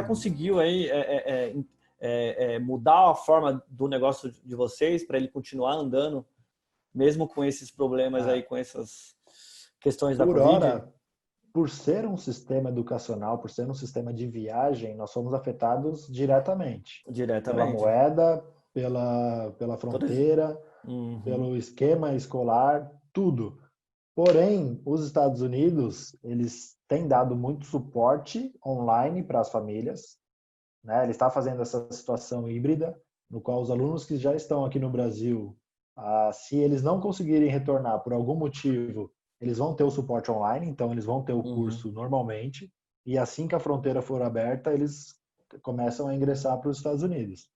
já conseguiu aí mudar a forma do negócio de vocês para ele continuar andando, mesmo com esses problemas aí, com essas questões da Por Covid? hora, por ser um sistema educacional, por ser um sistema de viagem, nós somos afetados diretamente. Pela Diretamente. moeda, pela fronteira, pelo esquema escolar, tudo. Porém, os Estados Unidos, eles têm dado muito suporte online para as famílias, né? Ele está fazendo essa situação híbrida, no qual os alunos que já estão aqui no Brasil, se eles não conseguirem retornar por algum motivo, eles vão ter o suporte online, então eles vão ter o curso normalmente, e assim que a fronteira for aberta, eles começam a ingressar para os Estados Unidos.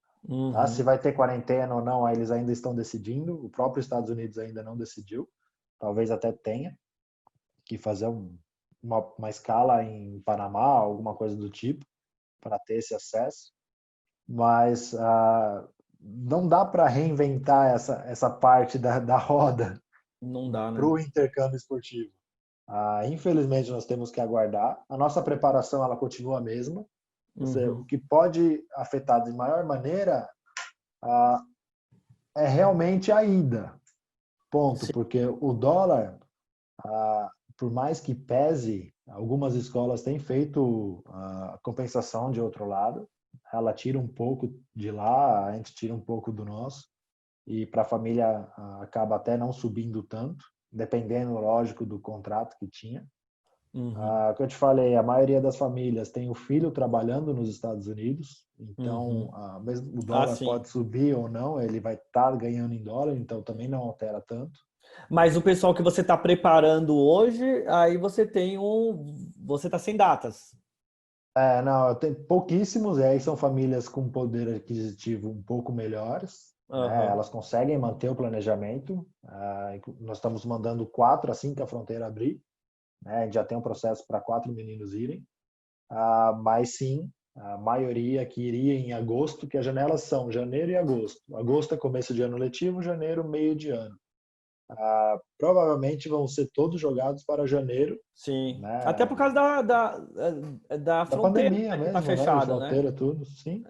Tá? Se vai ter quarentena ou não, eles ainda estão decidindo, o próprio Estados Unidos ainda não decidiu, talvez até tenha que fazer uma escala em Panamá, alguma coisa do tipo, para ter esse acesso, mas não dá para reinventar essa parte da roda Não dá, para né? o intercâmbio esportivo. Infelizmente, nós temos que aguardar. A nossa preparação ela continua a mesma. O que pode afetar de maior maneira é realmente a ida. Ponto. Sim. Porque o dólar, por mais que pese, algumas escolas têm feito a compensação de outro lado. Ela tira um pouco de lá, a gente tira um pouco do nosso. E para a família acaba até não subindo tanto, dependendo, lógico, do contrato que tinha. O que eu te falei, a maioria das famílias tem o filho trabalhando nos Estados Unidos, então mesmo o dólar Sim. pode subir ou não, ele vai estar ganhando em dólar, então também não altera tanto. Mas o pessoal que você está preparando hoje, aí você você está sem datas. Não, eu tenho pouquíssimos, e aí são famílias com poder aquisitivo um pouco melhores, né? Elas conseguem manter o planejamento. Nós estamos mandando 4 assim que a fronteira abrir, né? A gente já tem um processo para 4 meninos irem, mas sim, a maioria que iria em agosto, que as janelas são janeiro e agosto. Agosto é começo de ano letivo, janeiro meio de ano. Provavelmente vão ser todos jogados para janeiro, Sim. Até né? por causa da Da fronteira, pandemia né, que está mesmo, né? De fechada, né? fronteira, tudo, sim.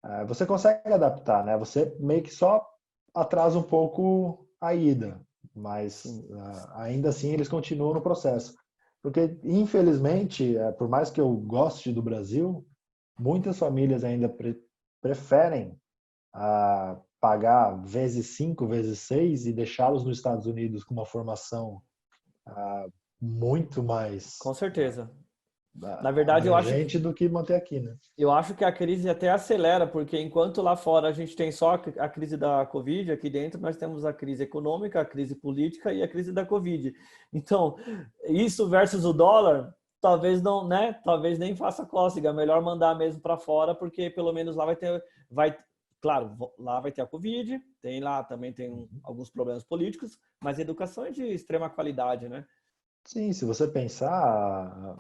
É, Você consegue adaptar, né? Você meio que só atrasa um pouco a ida, mas sim. ainda assim eles continuam no processo. Porque, infelizmente, por mais que eu goste do Brasil, muitas famílias ainda preferem pagar vezes 5, vezes 6 e deixá-los nos Estados Unidos com uma formação muito mais Com certeza. Na verdade, abrangente do que manter aqui, né? eu acho que a crise até acelera, porque enquanto lá fora a gente tem só a crise da Covid, aqui dentro nós temos a crise econômica, a crise política e a crise da Covid. Então, isso versus o dólar, talvez não, né? Talvez nem faça cócega, é melhor mandar mesmo para fora, porque pelo menos lá claro, lá vai ter a Covid, também tem alguns problemas políticos, mas a educação é de extrema qualidade, né? Sim, se você pensar,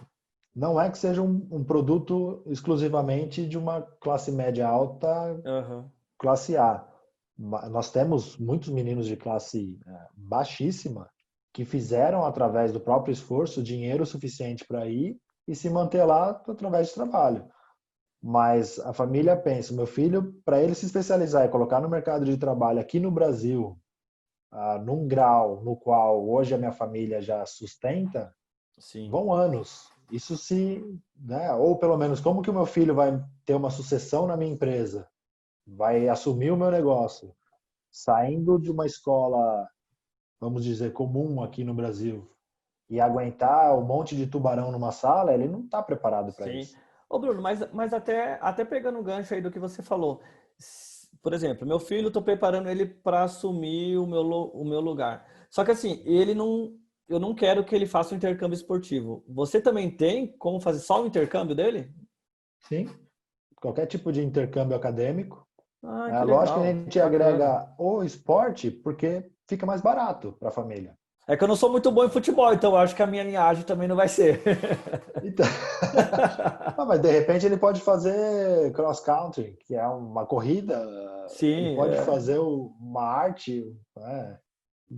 não é que seja um produto exclusivamente de uma classe média alta, Uhum. classe A. Nós temos muitos meninos de classe baixíssima que fizeram, através do próprio esforço, dinheiro suficiente para ir e se manter lá através de trabalho. Mas a família pensa, meu filho, para ele se especializar e colocar no mercado de trabalho aqui no Brasil, num grau no qual hoje a minha família já sustenta, Sim. vão anos. Isso se, né? Ou pelo menos como que o meu filho vai ter uma sucessão na minha empresa, vai assumir o meu negócio, saindo de uma escola, vamos dizer, comum aqui no Brasil, e aguentar um monte de tubarão numa sala, ele não está preparado para Sim. isso. Ô, Bruno, mas até pegando o gancho aí do que você falou. Por exemplo, meu filho, estou preparando ele para assumir o meu lugar. Só que assim, eu não quero que ele faça um intercâmbio esportivo. Você também tem como fazer só o intercâmbio dele? Sim, qualquer tipo de intercâmbio acadêmico. Ah, É que lógico que a legal, gente bacana. agrega o esporte porque fica mais barato para a família. É que eu não sou muito bom em futebol, então eu acho que a minha linhagem também não vai ser. Então, mas de repente ele pode fazer cross country, que é uma corrida. Ele Sim, pode fazer uma arte, né?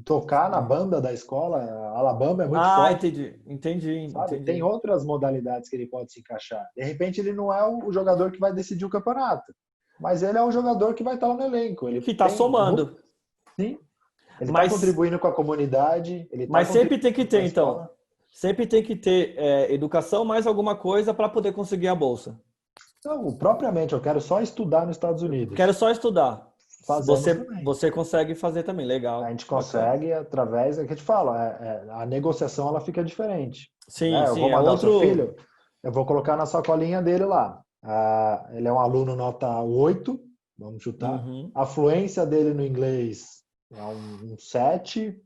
tocar na banda da escola, a Alabama é muito Ah, forte, entendi. sabe? Tem outras modalidades que ele pode se encaixar. De repente ele não é o jogador que vai decidir o campeonato, mas ele é o jogador que vai estar no elenco. Ele Que tá tem muito, somando. sim, ele está Mas, contribuindo com a comunidade, ele está mas sempre tem que contribuindo com a ter, então. escola. Sempre tem que ter educação mais alguma coisa para poder conseguir a bolsa. Não, propriamente, eu quero só estudar nos Estados Quero Unidos. só estudar. Fazemos também. Você consegue fazer também, A legal, gente bacana. consegue através, é que eu te falo, a negociação ela fica diferente. Sim, Né? Eu sim, vou é mandar o seu outro. filho, eu vou colocar na sacolinha dele lá. Ele é um aluno nota 8, vamos chutar. Uhum, A fluência dele no inglês é um 7.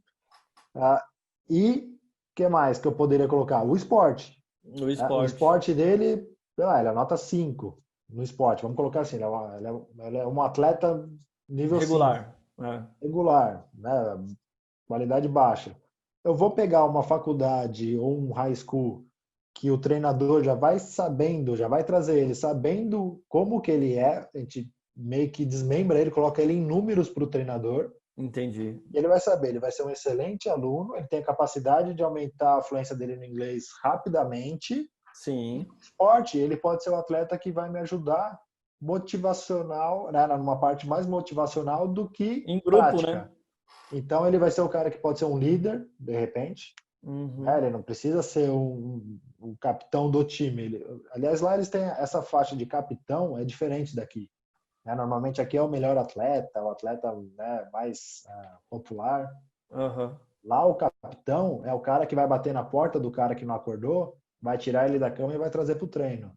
E o que mais que eu poderia colocar? O esporte. no O esporte. esporte dele, sei lá, ele é nota 5 no esporte. Vamos colocar assim, ele é um atleta nível 5 Regular. É. regular, né? Qualidade baixa. Eu vou pegar uma faculdade ou um high school que o treinador já vai sabendo, já vai trazer ele sabendo como que ele é, a gente meio que desmembra ele, coloca ele em números para o treinador, Entendi. e ele vai saber, ele vai ser um excelente aluno, ele tem a capacidade de aumentar a fluência dele no inglês rapidamente. E Sim. no esporte, ele pode ser o atleta que vai me ajudar motivacional, né, numa parte mais motivacional do que Em grupo, né? prática. Então ele vai ser o cara que pode ser um líder, de repente, né? Uhum. Ele não precisa ser um capitão do time. Aliás, lá eles têm essa faixa de capitão, é diferente daqui. Né? Normalmente aqui é o melhor atleta, o atleta, né, mais popular. Aham. Lá o capitão é o cara que vai bater na porta do cara que não acordou, vai tirar ele da cama e vai trazer para o treino.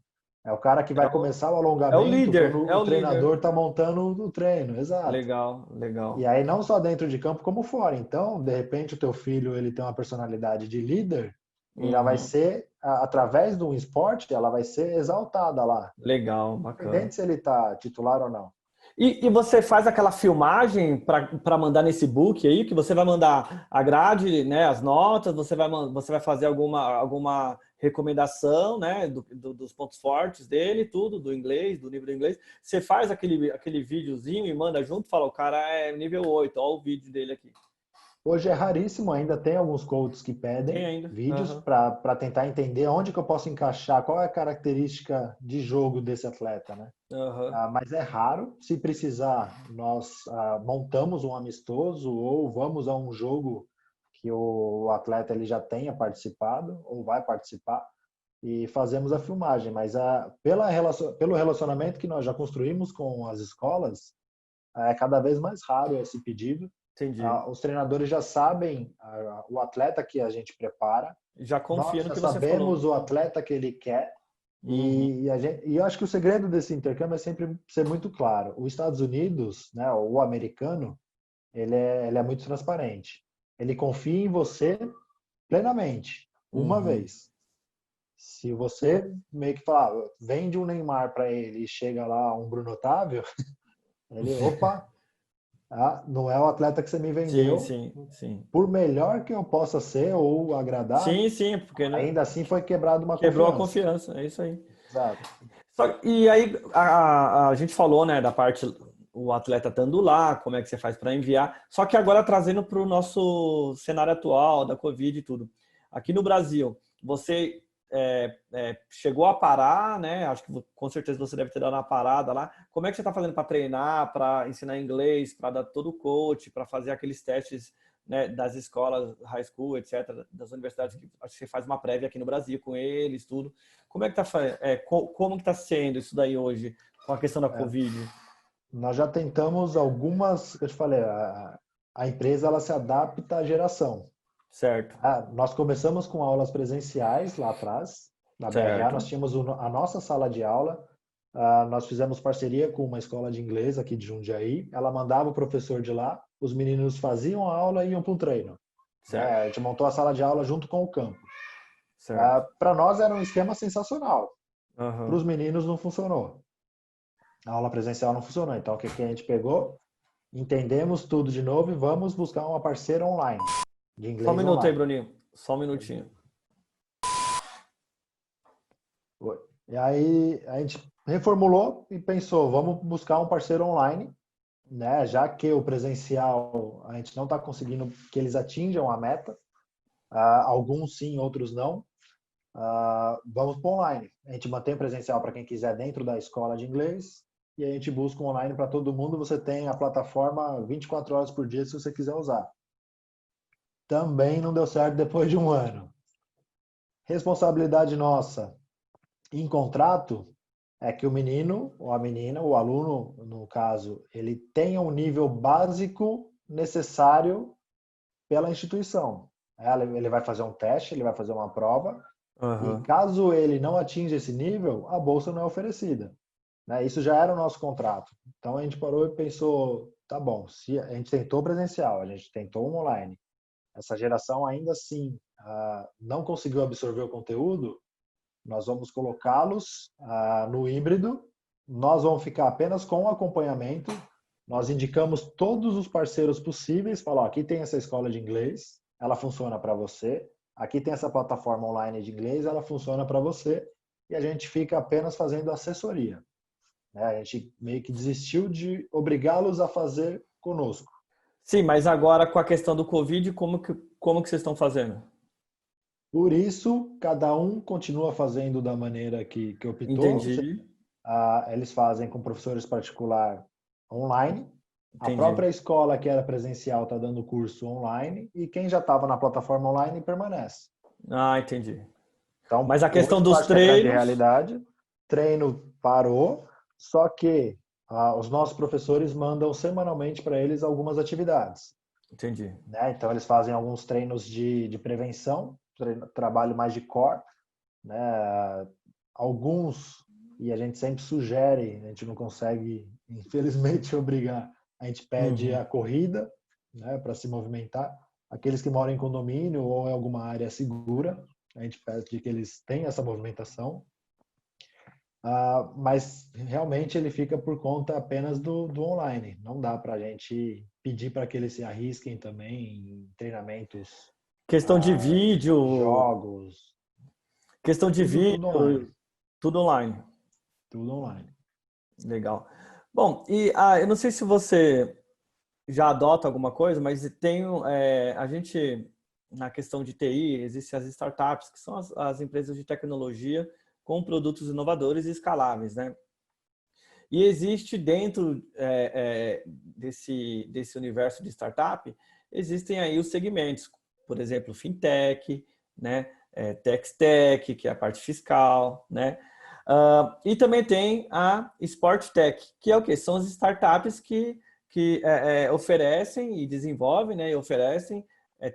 É o cara que É vai o, começar o é o alongamento quando líder, é o o líder. treinador está montando o treino, exato. Legal, E legal. aí não só dentro de campo como fora. Então, de repente, o teu filho ele tem uma personalidade de líder, ela vai Uhum. ser através do esporte, ela vai ser exaltada lá, Legal, bacana. independente se ele está titular ou não. E você faz aquela filmagem para mandar nesse book aí, que você vai mandar a grade, né, as notas, você vai fazer alguma recomendação, né, dos pontos fortes dele, tudo, do inglês, do nível do inglês. Você faz aquele videozinho e manda junto, fala, o cara é nível 8, olha o vídeo dele aqui. Hoje é raríssimo, ainda tem alguns coaches que Tem pedem ainda. vídeos Aham. para tentar entender onde que eu posso encaixar, qual é a característica de jogo desse atleta, né? Aham. Mas é raro. Se precisar, nós montamos um amistoso ou vamos a um jogo que o atleta ele já tenha participado ou vai participar e fazemos a filmagem. Mas pelo relacionamento que nós já construímos com as escolas, é cada vez mais raro esse pedido. Entendi. Os treinadores já sabem o atleta que a gente prepara, Já nós confia no já que você falou. sabemos o atleta que ele quer Uhum. e eu acho que o segredo desse intercâmbio é sempre ser muito claro. Os Estados Unidos, né, o americano, ele é muito transparente. Ele confia em você plenamente, uma Uhum. vez. Se você meio que falar, vende um Neymar para ele e chega lá um Bruno Otávio, ele, opa, não é o atleta que você me Sim, vendeu. sim. Por melhor que eu possa ser ou agradar, Sim, porque né, ainda assim foi quebrada uma quebrou a confiança. confiança, é isso aí. Exato. E aí a gente falou, né, da parte o atleta estando lá, como é que você faz para enviar. Só que agora trazendo para o nosso cenário atual da Covid e tudo. Aqui no Brasil, você chegou a parar, né? Acho que com certeza você deve ter dado uma parada lá. Como é que você está fazendo para treinar, para ensinar inglês, para dar todo o coach, para fazer aqueles testes, né, das escolas, high school, etc., das universidades, que acho que você faz uma prévia aqui no Brasil com eles, tudo. Como é que como que tá sendo isso daí hoje com a questão da É, Covid? nós já tentamos algumas, que eu te falei, a empresa ela se adapta à geração. Certo, Nós começamos com aulas presenciais lá atrás, na BRA, nós certo, tínhamos a nossa sala de aula, nós fizemos parceria com uma escola de inglês aqui de Jundiaí, ela mandava o professor de lá, os meninos faziam a aula e iam para um treino. Né? certo, A gente montou a sala de aula junto com o campo. certo. Para nós era um esquema sensacional, para Aham. os meninos não funcionou. A aula presencial não funcionou, então o que a gente pegou? Entendemos tudo de novo e vamos buscar uma parceira online, de Só um inglês minuto aí, online. Bruninho. Só um minutinho. E aí a gente reformulou e pensou, vamos buscar um parceiro online né? Já que o presencial a gente não está conseguindo que eles atinjam a meta, alguns sim, outros não. Vamos para online. A gente mantém o presencial para quem quiser dentro da escola de inglês e a gente busca o online para todo mundo. Você tem a plataforma 24 horas por dia se você quiser usar. Também não deu certo depois de um ano. Responsabilidade nossa em contrato é que o menino ou a menina, o aluno, no caso, ele tenha um nível básico necessário pela instituição. Ele vai fazer um teste, ele vai fazer uma prova, e Aham. caso ele não atinja esse nível, a bolsa não é oferecida. Né? Isso já era o nosso contrato. Então a gente parou e pensou, tá bom, se a gente tentou presencial, a gente tentou online, essa geração ainda assim não conseguiu absorver o conteúdo, nós vamos colocá-los no híbrido, nós vamos ficar apenas com o acompanhamento, nós indicamos todos os parceiros possíveis, falar, aqui tem essa escola de inglês, ela funciona para você, aqui tem essa plataforma online de inglês, ela funciona para você, e a gente fica apenas fazendo assessoria. Né? A gente meio que desistiu de obrigá-los a fazer conosco. Sim, mas agora com a questão do Covid, como que vocês estão fazendo? Por isso, cada um continua fazendo da maneira que optou. Entendi, Eles fazem com professores particular online. A entendi. própria escola que era presencial está dando curso online e quem já estava na plataforma online permanece. Ah, entendi. Então, Mas a questão hoje eu dos acho que é a grande treinos, realidade. Treino parou, só que os nossos professores mandam semanalmente para eles algumas atividades. entendi. Né? Então, eles fazem alguns treinos de prevenção, trabalho mais de core, né? Alguns, e a gente sempre sugere, a gente não consegue, infelizmente, obrigar, a gente pede Uhum. a corrida, né, para se movimentar. Aqueles que moram em condomínio ou em alguma área segura, a gente pede que eles tenham essa movimentação. Mas realmente ele fica por conta apenas do online. Não dá para a gente pedir para que eles se arrisquem também em treinamentos, Questão de vídeo, jogos, questão de tudo online. vídeo, tudo online. Tudo online. Legal. Bom, e eu não sei se você já adota alguma coisa, mas a gente, na questão de TI, existem as startups, que são as empresas de tecnologia com produtos inovadores e escaláveis, né? E existe dentro desse universo de startup, existem aí os segmentos, por exemplo, fintech, né? Tech, que é a parte fiscal, né? E também tem a Sport Tech, que é o quê? São as startups que oferecem e desenvolvem, né? E oferecem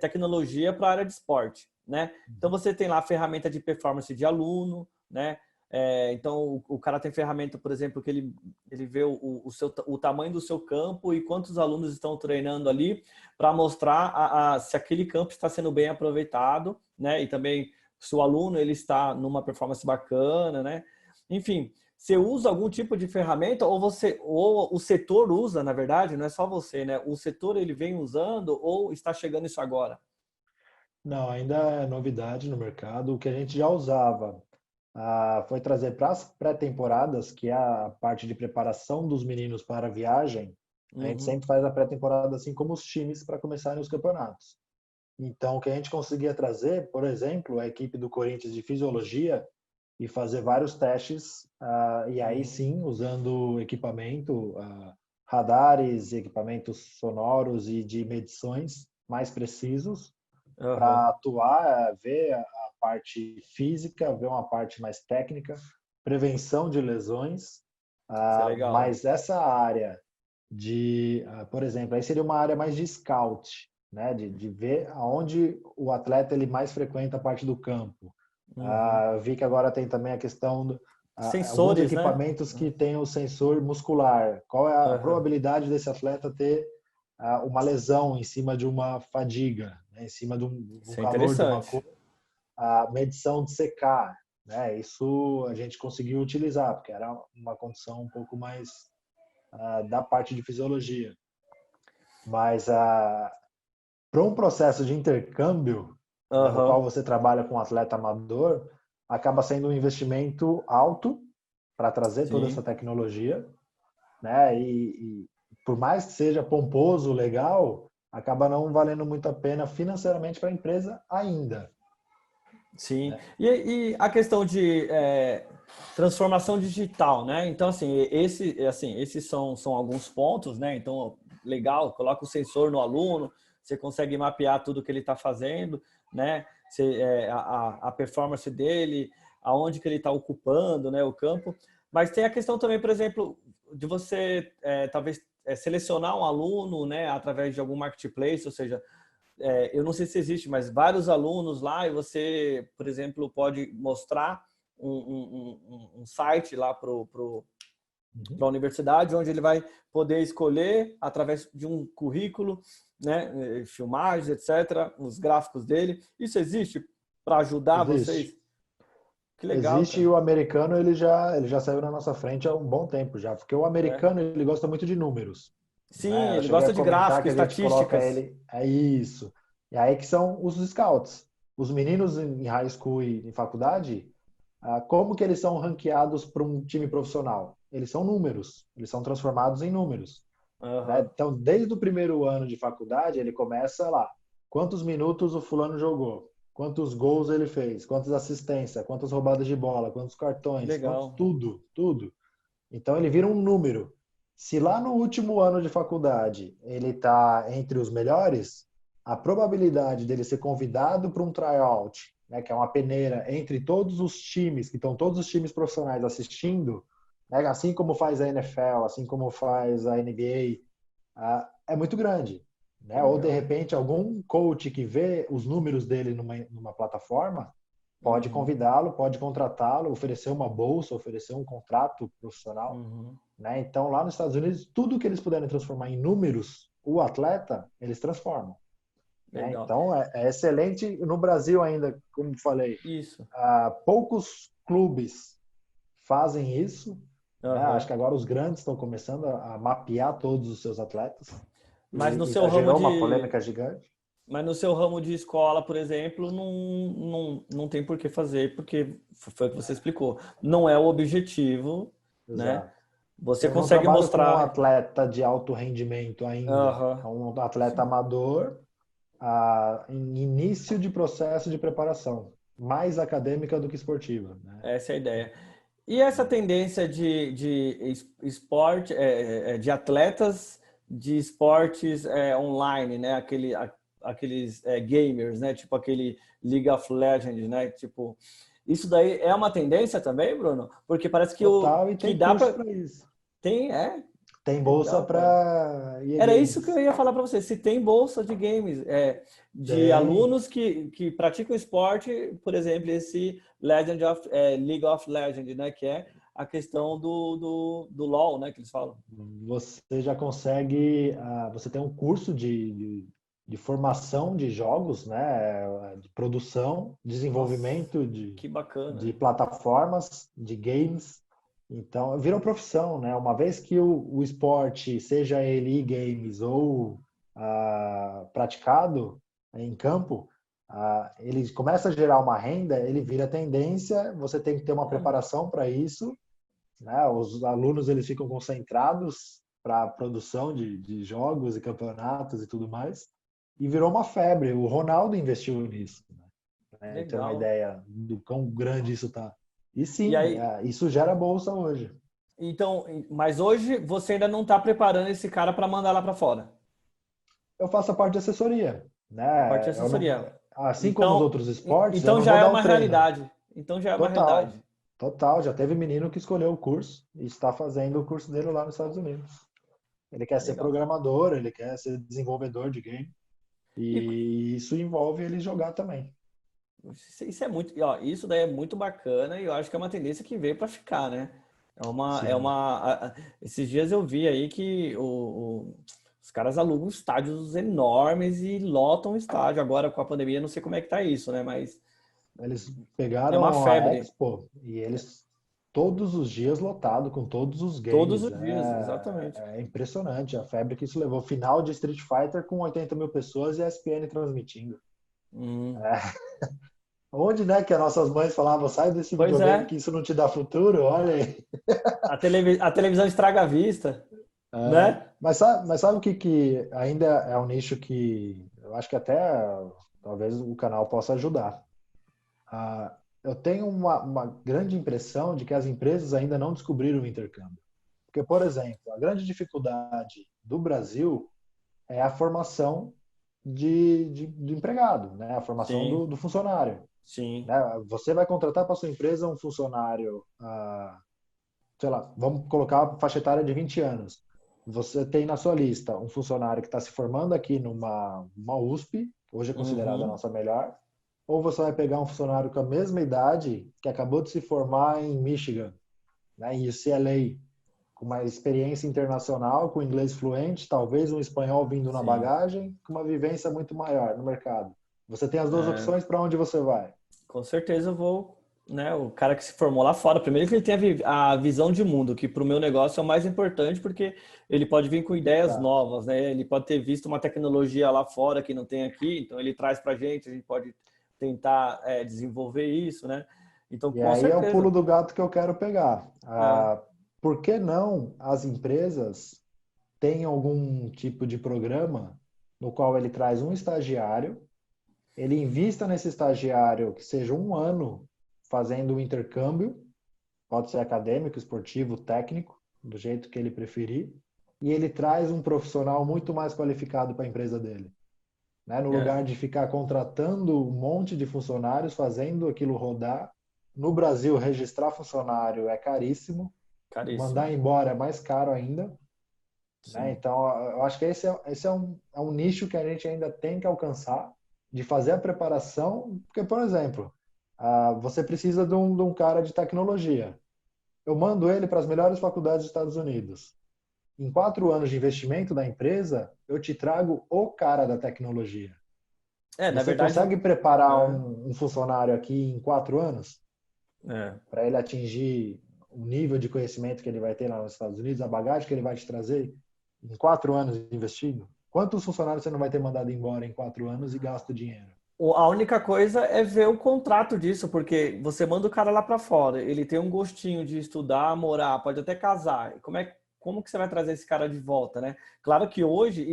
tecnologia para a área de esporte, né? Então você tem lá a ferramenta de performance de aluno, né? Então o cara tem ferramenta, por exemplo, que ele vê o tamanho do seu campo e quantos alunos estão treinando ali para mostrar se aquele campo está sendo bem aproveitado, né? E também se o aluno ele está numa performance bacana, né? Enfim, você usa algum tipo de ferramenta ou o setor usa, na verdade, não é só você, né? O setor ele vem usando ou está chegando isso agora? Não, ainda é novidade no mercado. O que a gente já usava foi trazer para as pré-temporadas, que é a parte de preparação dos meninos para a viagem. A gente Uhum. sempre faz a pré-temporada assim como os times para começarem os campeonatos. Então, o que a gente conseguia trazer, por exemplo, a equipe do Corinthians de fisiologia e fazer vários testes, e aí Uhum. sim, usando equipamento, radares, equipamentos sonoros e de medições mais precisos, Uhum. para atuar, ver a parte física, ver uma parte mais técnica, prevenção de lesões, Isso é legal. mas essa área por exemplo, aí seria uma área mais de scout, né, de ver aonde o atleta ele mais frequenta a parte do campo. Uhum. Vi que agora tem também a questão alguns Sensores, né? equipamentos que têm o sensor muscular. Qual é a Uhum. probabilidade desse atleta ter uma lesão em cima de uma fadiga, né, em cima de um Isso é calor de uma interessante. cor, a medição de secar, né? Isso a gente conseguiu utilizar, porque era uma condição um pouco mais da parte de fisiologia. Mas para um processo de intercâmbio, né, no qual Aham. você trabalha com um atleta amador, acaba sendo um investimento alto para trazer toda essa Sim. tecnologia, né? por mais que seja pomposo, legal, acaba não valendo muito a pena financeiramente para a empresa ainda. Sim. E a questão de transformação digital, né? Então, assim, esses são alguns pontos, né? Então, legal, coloca o sensor no aluno, você consegue mapear tudo que ele está fazendo, né? A performance dele, aonde que ele está ocupando, né, o campo. Mas tem a questão também, por exemplo, de você talvez selecionar um aluno, né, através de algum marketplace, ou seja, eu não sei se existe, mas vários alunos lá e você, por exemplo, pode mostrar um site lá para a universidade, onde ele vai poder escolher, através de um currículo, né, filmagens, etc., os gráficos dele. Isso existe para ajudar Existe. vocês? Que legal, Existe, e cara. o americano ele já saiu na nossa frente há um bom tempo já, porque o americano ele gosta muito de números, Sim, né? Eu ele cheguei a gosta de comentar gráfico, que a gente coloca estatísticas. ele, é isso. E aí que são os scouts. Os meninos em high school e em faculdade, como que eles são ranqueados para um time profissional? Eles são números, eles são transformados em números, né? Uhum. Então, desde o primeiro ano de faculdade, ele começa lá. Quantos minutos o fulano jogou? Quantos gols ele fez? Quantas assistências? Quantas roubadas de bola? Quantos Que cartões? Quantos legal. tudo, tudo. Então, ele vira um número. Se lá no último ano de faculdade ele está entre os melhores, a probabilidade dele ser convidado para um tryout, né, que é uma peneira entre todos os times, que estão todos os times profissionais assistindo, né, assim como faz a NFL, assim como faz a NBA, é muito grande. Que Né? Ou, de legal. repente, algum coach que vê os números dele numa plataforma pode Uhum. convidá-lo, pode contratá-lo, oferecer uma bolsa, oferecer um contrato profissional. Uhum. Né? Então, lá nos Estados Unidos, tudo que eles puderem transformar em números, o atleta, eles transformam. Né? Legal. Então, é excelente. No Brasil ainda, como falei, Isso. poucos clubes fazem isso. Né? Acho Aham. que agora os grandes estão começando a mapear todos os seus atletas. Mas no E seu já ramo gerou uma de, polêmica gigante. mas no seu ramo de escola, por exemplo, não tem por que fazer, porque foi o que você explicou. Não é o objetivo, né? Exato. Você Eu não consegue trabalho com um mostrar. atleta de alto rendimento ainda. Aham. É um atleta Sim. amador, em início de processo de preparação, mais acadêmica do que esportiva. Né? Essa é a ideia. E essa tendência de esporte, de atletas de esportes online, né? Aqueles gamers, né? Tipo aquele League of Legends, né? Tipo, isso daí é uma tendência também, Bruno? Porque parece que Total, e que tem dá curso para para isso. tem, Tem bolsa legal, cara. para EA Era isso que eu Games. ia falar para você. Se tem bolsa de games, de Tem. alunos que praticam esporte, por exemplo, esse League of Legends, né? Que é a questão do LoL, né? Que eles falam. Você já consegue. Você tem um curso de formação de jogos, né? De produção, Nossa, desenvolvimento de, que de bacana. plataformas, de games. Então, virou profissão, né? Uma vez que o esporte, seja ele e-games ou praticado em campo, ele começa a gerar uma renda, ele vira tendência, você tem que ter uma Olha, preparação para isso, né? Os alunos eles ficam concentrados para a produção de jogos e campeonatos e tudo mais, e virou uma febre. O Ronaldo investiu nisso, né? Ter uma legal. ideia do quão grande isso tá. E E sim, aí, isso gera bolsa hoje. então, mas hoje você ainda não está preparando esse cara para mandar lá para fora. Eu faço a parte de assessoria, A parte de né? Eu não, assessoria. assim como os Então, outros esportes, eu então não já vou é dar o uma treino. realidade. Então já é uma Total, realidade. total. Já teve menino que escolheu o curso e está fazendo o curso dele lá nos Estados Unidos. Ele quer ser Legal. programador, ele quer ser desenvolvedor de game. E E isso envolve ele jogar também. isso é muito, ó, isso daí é muito bacana e eu acho que é uma tendência que veio para ficar, né? Sim. Esses dias eu vi aí que os caras alugam estádios enormes e lotam o estádio. Agora com a pandemia, não sei como é que tá isso, né? Mas Eles é uma pegaram a febre Expo e eles todos os dias lotado com todos os todos games. os dias, exatamente. É impressionante a febre que isso levou. Final de Street Fighter com 80 mil pessoas e a ESPN transmitindo. Hum. É. Onde, né, que as nossas mães falavam, sai desse Pois videogame é, que isso não te dá futuro, olha aí. a televisão estraga a vista. né? Mas sabe o que ainda é um nicho que eu acho que até talvez o canal possa ajudar. Eu tenho uma grande impressão de que as empresas ainda não descobriram o intercâmbio. Porque, por exemplo, a grande dificuldade do Brasil é a formação de empregado, né? A formação Sim, do funcionário. sim. Né? Você vai contratar para sua empresa um funcionário, sei lá, vamos colocar a faixa etária de 20 anos. Você tem na sua lista um funcionário que está se formando aqui uma USP, hoje é considerada a Uhum, nossa melhor, ou você vai pegar um funcionário com a mesma idade que acabou de se formar em Michigan, né, em UCLA, com uma experiência internacional, com inglês fluente, talvez um espanhol vindo na sim. bagagem, com uma vivência muito maior no mercado. Você tem as duas É, opções para onde você vai. com certeza eu vou, né? O cara que se formou lá fora, primeiro que ele tem a visão de mundo, que para o meu negócio é o mais importante, porque ele pode vir com ideias Exato. novas, né? Ele pode ter visto uma tecnologia lá fora que não tem aqui, então ele traz para a gente pode tentar desenvolver isso, né? Então, E com aí é o pulo certeza. do gato que eu quero pegar. É, Por que não as empresas têm algum tipo de programa no qual ele traz um estagiário, ele invista nesse estagiário que seja um ano fazendo um intercâmbio, pode ser acadêmico, esportivo, técnico, do jeito que ele preferir, e ele traz um profissional muito mais qualificado para a empresa dele. Né? No é, lugar de ficar contratando um monte de funcionários, fazendo aquilo rodar. No Brasil, registrar funcionário é caríssimo, caríssimo. mandar embora é mais caro ainda. Né? Sim. Então, eu acho que esse é um nicho que a gente ainda tem que alcançar, de fazer a preparação, porque, por exemplo, você precisa de um cara de tecnologia. Eu mando ele para as melhores faculdades dos Estados Unidos. Em 4 anos de investimento da empresa, eu te trago o cara da tecnologia. Na Você verdade, consegue preparar é, um funcionário aqui em 4 anos é. para ele atingir o nível de conhecimento que ele vai ter lá nos Estados Unidos, a bagagem que ele vai te trazer em 4 anos investindo? Quantos funcionários você não vai ter mandado embora em 4 anos e gasto dinheiro? A única coisa é ver o contrato disso, porque você manda o cara lá para fora, ele tem um gostinho de estudar, morar, pode até casar. Como que você vai trazer esse cara de volta, né? Claro que hoje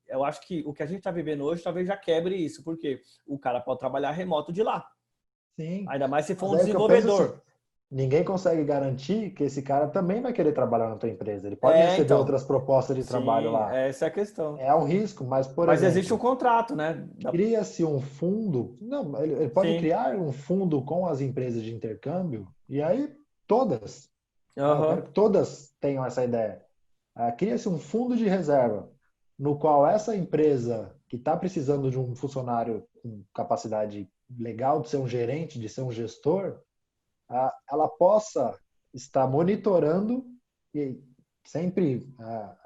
eu acho que o que a gente está vivendo hoje talvez já quebre isso, porque o cara pode trabalhar remoto de lá, Sim, ainda mais se for mas um aí o que eu penso é assim, desenvolvedor. ninguém consegue garantir que esse cara também vai querer trabalhar na tua empresa. Ele pode receber Então, outras propostas de trabalho sim, lá. essa é a questão. É um risco, mas, por Mas existe um exemplo, contrato, né? cria-se um fundo. Não, ele pode Sim, criar um fundo com as empresas de intercâmbio, e aí todas. Eu quero aham, que todas tenham essa ideia. Cria-se um fundo de reserva, no qual essa empresa que está precisando de um funcionário com capacidade legal de ser um gerente, de ser um gestor, ela possa estar monitorando e sempre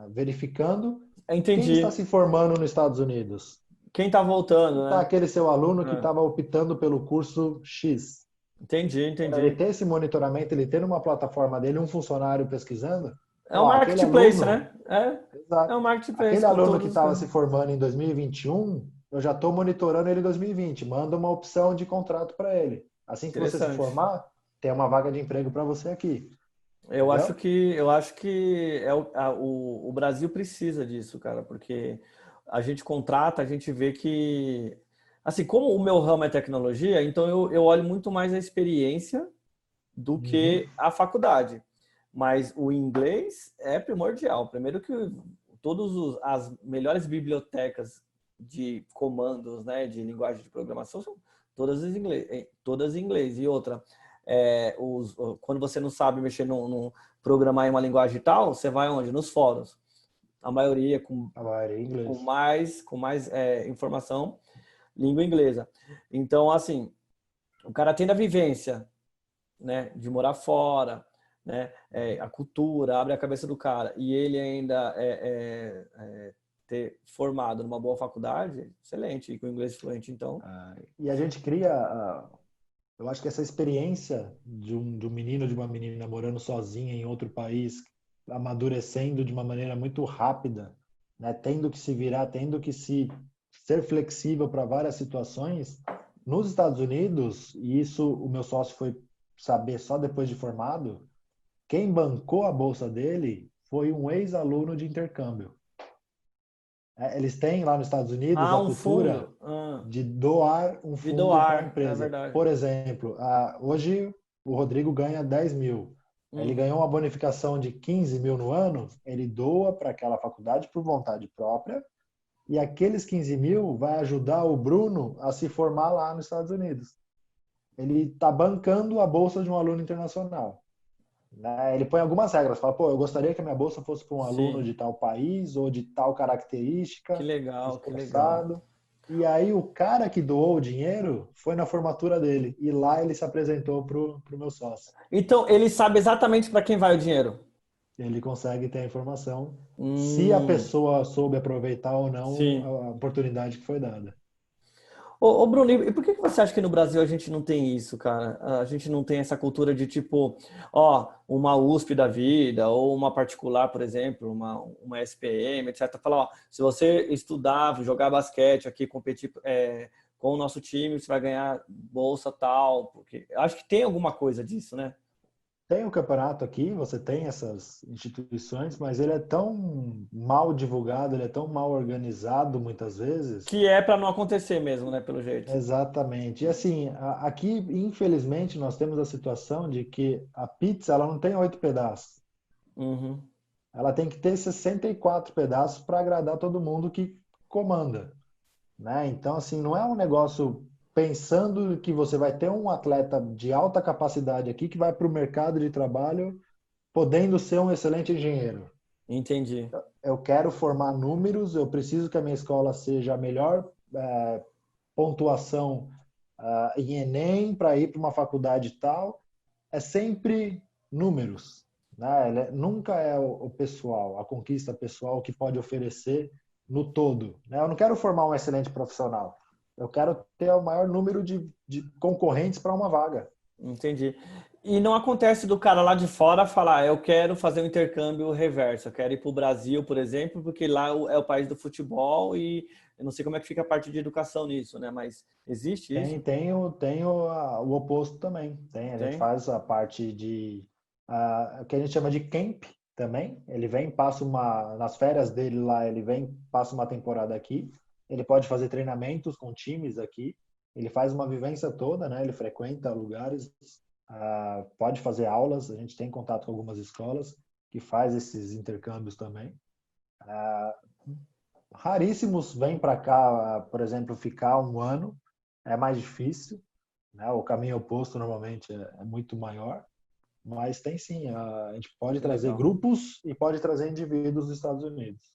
verificando quem está entendi. se formando nos Estados Unidos. Quem tá voltando, Está né? aquele seu aluno que É, estava optando pelo curso X. entendi, Para ele entendi. ter esse monitoramento, ele ter numa plataforma dele um funcionário pesquisando, É um ó, aquele marketplace, aluno, né? É exato, um marketplace aquele com aluno que todas as estava coisas. se formando em 2021, eu já estou monitorando ele em 2020, manda uma opção de contrato para ele. Assim que você se Interessante. formar, tem uma vaga de emprego para você aqui, entendeu? Eu acho que o Brasil precisa disso, cara, porque a gente contrata, a gente vê que, assim, como o meu ramo é tecnologia, então eu olho muito mais a experiência do Uhum. que a faculdade. Mas o inglês é primordial. Primeiro que as melhores bibliotecas de comandos, né, de linguagem de programação são todas em inglês. E outra, quando você não sabe mexer programar em uma linguagem tal, você vai onde? Nos fóruns. A maioria A maioria em inglês. com mais informação, língua inglesa. Então, assim, o cara tendo a vivência, né, de morar fora, né, a cultura abre a cabeça do cara e ele ainda ter formado numa boa faculdade, excelente, e com inglês fluente, então, E a gente cria, eu acho que essa experiência de um menino, de uma menina morando sozinha em outro país, amadurecendo de uma maneira muito rápida, né, tendo que se virar, tendo que se ser flexível para várias situações, nos Estados Unidos, e isso o meu sócio foi saber só depois de formado, quem bancou a bolsa dele foi um ex-aluno de intercâmbio. Eles têm lá nos Estados Unidos a Um cultura fundo. de doar um De fundo para a doar, é empresa. verdade. Por exemplo, hoje o Rodrigo ganha 10 mil. Ele ganhou uma bonificação de 15 mil no ano, ele doa para aquela faculdade por vontade própria, e aqueles 15 mil vai ajudar o Bruno a se formar lá nos Estados Unidos. Ele está bancando a bolsa de um aluno internacional. Né? Ele põe algumas regras, fala, pô, eu gostaria que a minha bolsa fosse para um aluno Sim. de tal país ou de tal Que característica, legal, que legal. esforçado. E aí o cara que doou o dinheiro foi na formatura dele. E lá ele se apresentou pro meu sócio. Então, ele sabe exatamente para quem vai o dinheiro. Ele consegue ter a informação se a Hum, pessoa soube aproveitar ou não sim. a oportunidade que foi dada. Ô, Bruno, e por que você acha que no Brasil a gente não tem isso, cara? A gente não tem essa cultura de tipo, ó, uma USP da vida, ou uma particular, por exemplo, uma SPM, etc. Falar, ó, se você estudar, jogar basquete aqui, competir com o nosso time, você vai ganhar bolsa tal. Porque eu acho que tem alguma coisa disso, né? Tem o campeonato aqui, você tem essas instituições, mas ele é tão mal divulgado, ele é tão mal organizado muitas vezes. Que é para não acontecer mesmo, né? Pelo jeito. Exatamente. E assim, aqui, infelizmente, nós temos a situação de que a pizza ela não tem 8 pedaços. Uhum. Ela tem que ter 64 pedaços para agradar todo mundo que comanda, né? Então, assim, não é um negócio pensando que você vai ter um atleta de alta capacidade aqui que vai para o mercado de trabalho podendo ser um excelente engenheiro. Entendi. Eu quero formar números, eu preciso que a minha escola seja a melhor pontuação em Enem para ir para uma faculdade tal. É sempre números, né? Nunca é o pessoal, a conquista pessoal que pode oferecer no todo, né? Eu não quero formar um excelente profissional. Eu quero ter o maior número de concorrentes para uma vaga. Entendi. E não acontece do cara lá de fora falar, eu quero fazer um intercâmbio reverso, eu quero ir para o Brasil, por exemplo, porque lá é o país do futebol e eu não sei como é que fica a parte de educação nisso, né? Mas existe isso? Tem o oposto também. A gente Tem? faz a parte de o que a gente chama de camp também. Ele vem, passa nas férias dele lá, ele vem, passa uma temporada aqui. Ele pode fazer treinamentos com times aqui. Ele faz uma vivência toda, né? Ele frequenta lugares, pode fazer aulas. A gente tem contato com algumas escolas que faz esses intercâmbios também. Raríssimos vêm para cá, por exemplo, ficar um ano. É mais difícil, né? O caminho oposto normalmente é muito maior, mas tem sim. A gente pode Que trazer legal. grupos e pode trazer indivíduos dos Estados Unidos.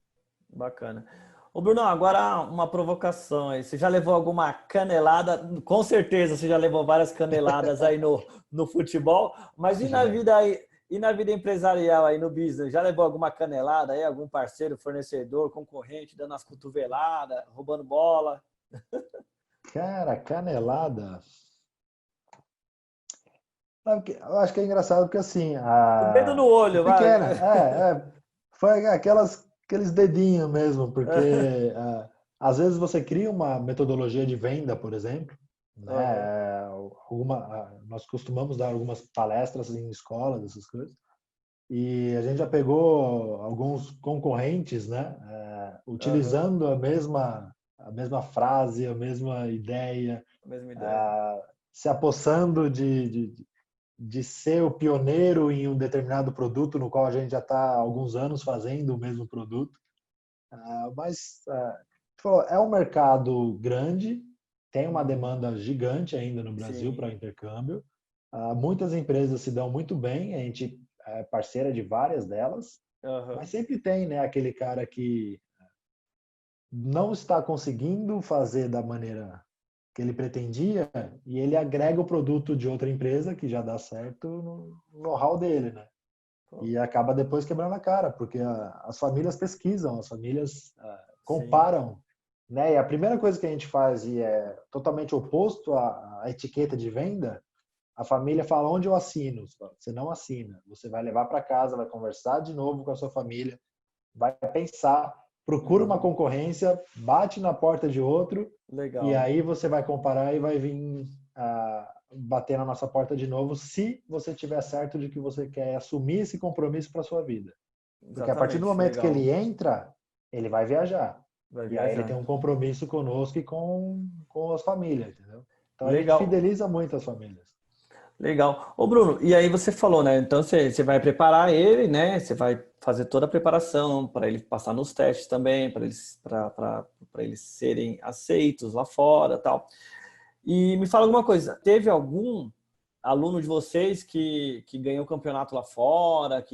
Bacana. Ô, Bruno, agora uma provocação aí. Você já levou alguma canelada? Com certeza você já levou várias caneladas aí no futebol, mas e na Já. vida aí, e na vida empresarial aí no business? Já levou alguma canelada aí? Algum parceiro, fornecedor, concorrente, dando as cotoveladas, roubando bola? Cara, canelada. Eu acho que é engraçado porque assim, O dedo no é olho, vai. pequena, foi aqueles dedinhos mesmo, porque às vezes você cria uma metodologia de venda, por exemplo, Uhum. né? Nós costumamos dar algumas palestras em escolas, essas coisas, e a gente já pegou alguns concorrentes, né? Uhum. Utilizando a mesma frase, a mesma ideia, Mesma ideia. se apossando de ser o pioneiro em um determinado produto no qual a gente já está há alguns anos fazendo o mesmo produto. Mas é um mercado grande, tem uma demanda gigante ainda no Brasil Sim. para intercâmbio. Muitas empresas se dão muito bem, a gente é parceira de várias delas, mas Uhum. sempre tem, né, aquele cara que não está conseguindo fazer da maneira que ele pretendia e ele agrega o produto de outra empresa que já dá certo no know-how dele, né? Pô, E acaba depois quebrando a cara, porque as famílias pesquisam, as famílias sim. comparam, né? E a primeira coisa que a gente faz e é totalmente oposto à etiqueta de venda, a família fala onde eu assino. Você não assina, você vai levar para casa, vai conversar de novo com a sua família, vai pensar, procura uma Uhum. concorrência, bate na porta de outro e Legal. aí você vai comparar e vai vir bater na nossa porta de novo, se você tiver certo de que você quer assumir esse compromisso para sua vida. Porque a partir do Exatamente, momento que legal. ele entra, ele vai viajar. Vai E aí ele viajar. tem um compromisso conosco e com as famílias, entendeu? Então a gente Legal. fideliza muito as famílias. Legal. Ô, Bruno, e aí você falou, né? Então você vai preparar ele, né? Você vai fazer toda a preparação para ele passar nos testes também, para eles serem aceitos lá fora, tal. E me fala alguma coisa, teve algum aluno de vocês que ganhou o campeonato lá fora,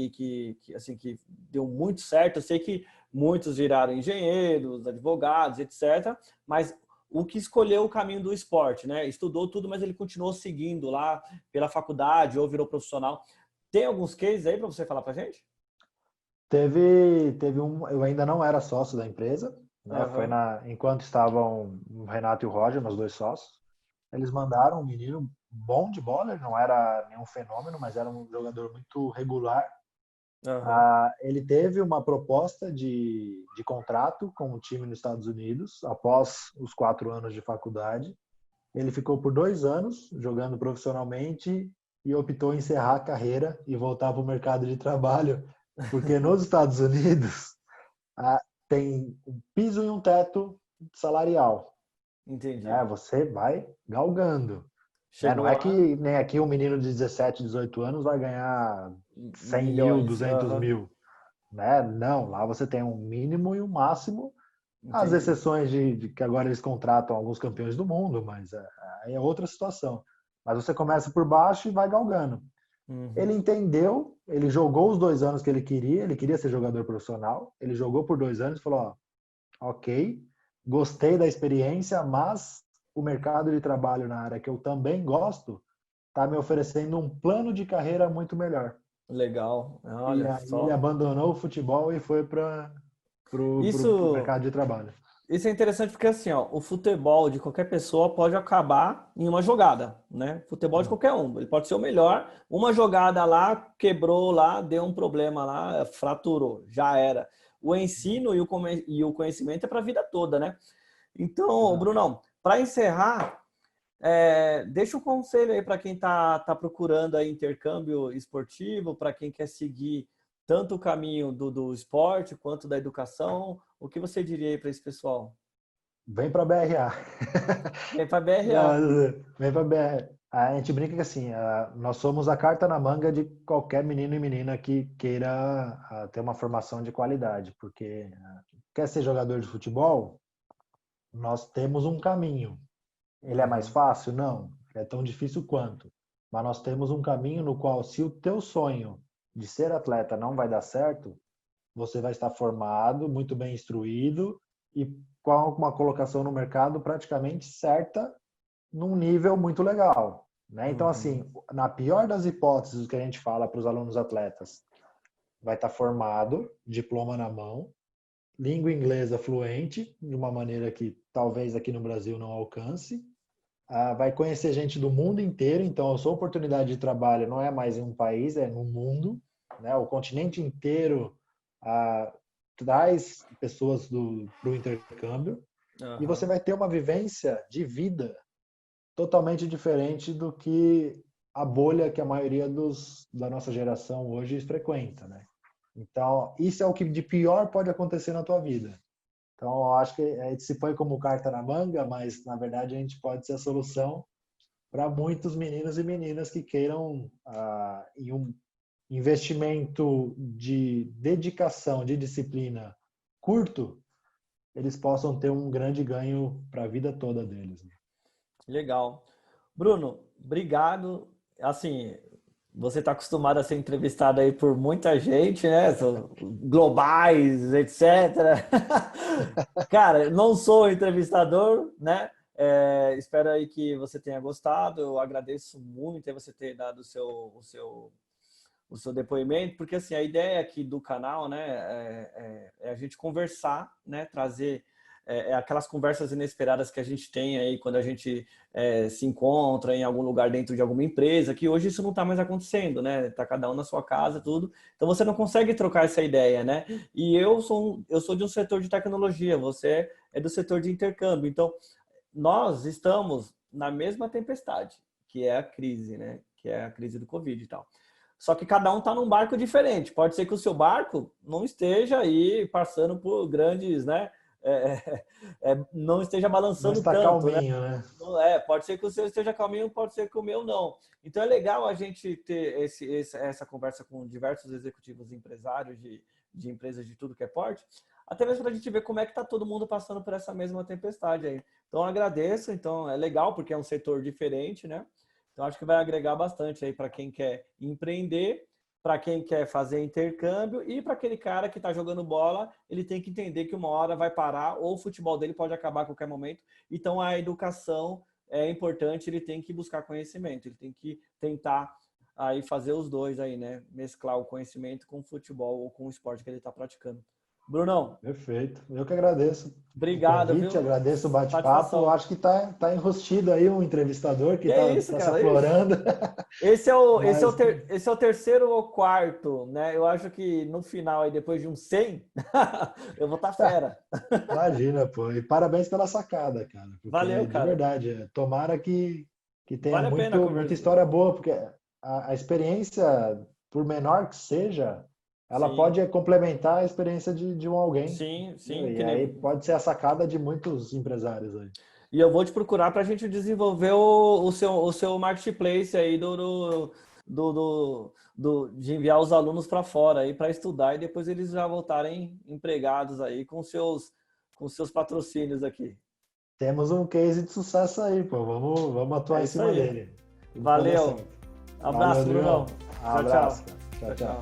assim, que deu muito certo? Eu sei que muitos viraram engenheiros, advogados, etc. Mas o que escolheu o caminho do esporte, né? Estudou tudo, mas ele continuou seguindo lá pela faculdade ou virou profissional. Tem alguns cases aí para você falar para gente? Teve um, eu ainda não era sócio da empresa, né? Aham, Enquanto estavam o Renato e o Roger, meus dois sócios, eles mandaram um menino bom de bola, ele não era nenhum fenômeno, mas era um jogador muito regular. aham. Ele teve uma proposta de contrato com o time nos Estados Unidos após os 4 anos de faculdade. Ele ficou por 2 anos jogando profissionalmente e optou em encerrar a carreira e voltar para o mercado de trabalho, porque nos Estados Unidos tem um piso e um teto salarial, Entendi. né? Você vai galgando, né? Não Chegou é lá, que nem aqui um menino de 17, 18 anos vai ganhar 100 mil, milhões. 200 Aham, mil, né? Não, lá você tem um mínimo e um máximo, as entendi. exceções de que agora eles contratam alguns campeões do mundo, mas aí é outra situação. Mas você começa por baixo e vai galgando. Ele Uhum. entendeu, ele jogou os 2 anos que ele queria ser jogador profissional, ele jogou por 2 anos e falou, ó, ok, gostei da experiência, mas o mercado de trabalho na área que eu também gosto está me oferecendo um plano de carreira muito melhor. Legal. E Olha aí ele só. abandonou o futebol e foi para o Isso, mercado de trabalho. isso é interessante porque assim, ó, o futebol de qualquer pessoa pode acabar em uma jogada, né? Futebol de qualquer um, ele pode ser o melhor. Uma jogada lá quebrou lá, deu um problema lá, fraturou, já era. O ensino e o conhecimento é para a vida toda, né? Então, Exato. Brunão, para encerrar, deixa um conselho aí para quem tá procurando aí intercâmbio esportivo, para quem quer seguir tanto o caminho do esporte quanto da educação. O que você diria aí para esse pessoal? Vem para BRA. Vem para BRA. Não, vem para BRA. A gente brinca que assim, nós somos a carta na manga de qualquer menino e menina que queira ter uma formação de qualidade, porque quer ser jogador de futebol, nós temos um caminho. Ele é mais Uhum, fácil? Não. É tão difícil quanto. Mas nós temos um caminho no qual, se o teu sonho de ser atleta não vai dar certo, você vai estar formado, muito bem instruído e com uma colocação no mercado praticamente certa, num nível muito legal. Né? Então, uhum. assim, na pior das hipóteses, o que a gente fala para os alunos atletas, vai estar formado, diploma na mão, língua inglesa fluente, de uma maneira que talvez aqui no Brasil não alcance, vai conhecer gente do mundo inteiro, então a sua oportunidade de trabalho não é mais em um país, é no mundo, né? O continente inteiro ah, traz pessoas para o intercâmbio e você Aham. vai ter uma vivência de vida totalmente diferente do que a bolha que a maioria da nossa geração hoje frequenta, né? Então, isso é o que de pior pode acontecer na tua vida. Então, eu acho que a gente se põe como carta na manga, mas na verdade a gente pode ser a solução para muitos meninos e meninas que queiram, em um investimento de dedicação, de disciplina curto, eles possam ter um grande ganho para a vida toda deles. Né? Legal. Bruno, obrigado. Assim, você está acostumado a ser entrevistado aí por muita gente, né? Globais, etc. Cara, não sou entrevistador, né? Espero aí que você tenha gostado. Eu agradeço muito aí você ter dado o seu depoimento, porque assim, a ideia aqui do canal, né, é a gente conversar, né, trazer aquelas conversas inesperadas que a gente tem aí quando a gente se encontra em algum lugar dentro de alguma empresa, que hoje isso não está mais acontecendo, né? Tá cada um na sua casa, tudo. Então você não consegue trocar essa ideia, né? E eu sou de um setor de tecnologia, você é do setor de intercâmbio. Então nós estamos na mesma tempestade, que é a crise, né? Que é a crise do Covid e tal. Só que cada um está num barco diferente. Pode ser que o seu barco não esteja aí passando por grandes, né? Não esteja balançando não está tanto, calminho, né? Pode ser que o seu esteja calminho, pode ser que o meu não. Então é legal a gente ter essa conversa com diversos executivos empresários de empresas de tudo que é porte, até mesmo para a gente ver como é que está todo mundo passando por essa mesma tempestade aí. Então agradeço, então é legal porque é um setor diferente, né? Então acho que vai agregar bastante aí para quem quer empreender, para quem quer fazer intercâmbio e para aquele cara que está jogando bola, ele tem que entender que uma hora vai parar ou o futebol dele pode acabar a qualquer momento. Então a educação é importante, ele tem que buscar conhecimento, ele tem que tentar aí fazer os dois aí, né? Mesclar o conhecimento com o futebol ou com o esporte que ele está praticando. Brunão. Perfeito. Eu que agradeço Obrigado, o convite, viu? agradeço o bate-papo. Acho que tá enrustido aí um entrevistador que tá se aflorando. Esse é o terceiro ou quarto, né? Eu acho que no final, aí, depois de uns 100, eu vou estar fera. Imagina, pô. E parabéns pela sacada, cara. Valeu, cara. De verdade, tomara que tenha vale muita história boa, porque a experiência, por menor que seja, ela pode complementar a experiência de alguém. Sim. E aí pode ser a sacada de muitos empresários aí. E eu vou te procurar para a gente desenvolver o seu marketplace aí de enviar os alunos para fora aí para estudar e depois eles já voltarem empregados aí com seus patrocínios aqui. Temos um case de sucesso aí, pô. Vamos atuar em cima dele. Valeu. Abraço, Brunão. Abraço. Tchau.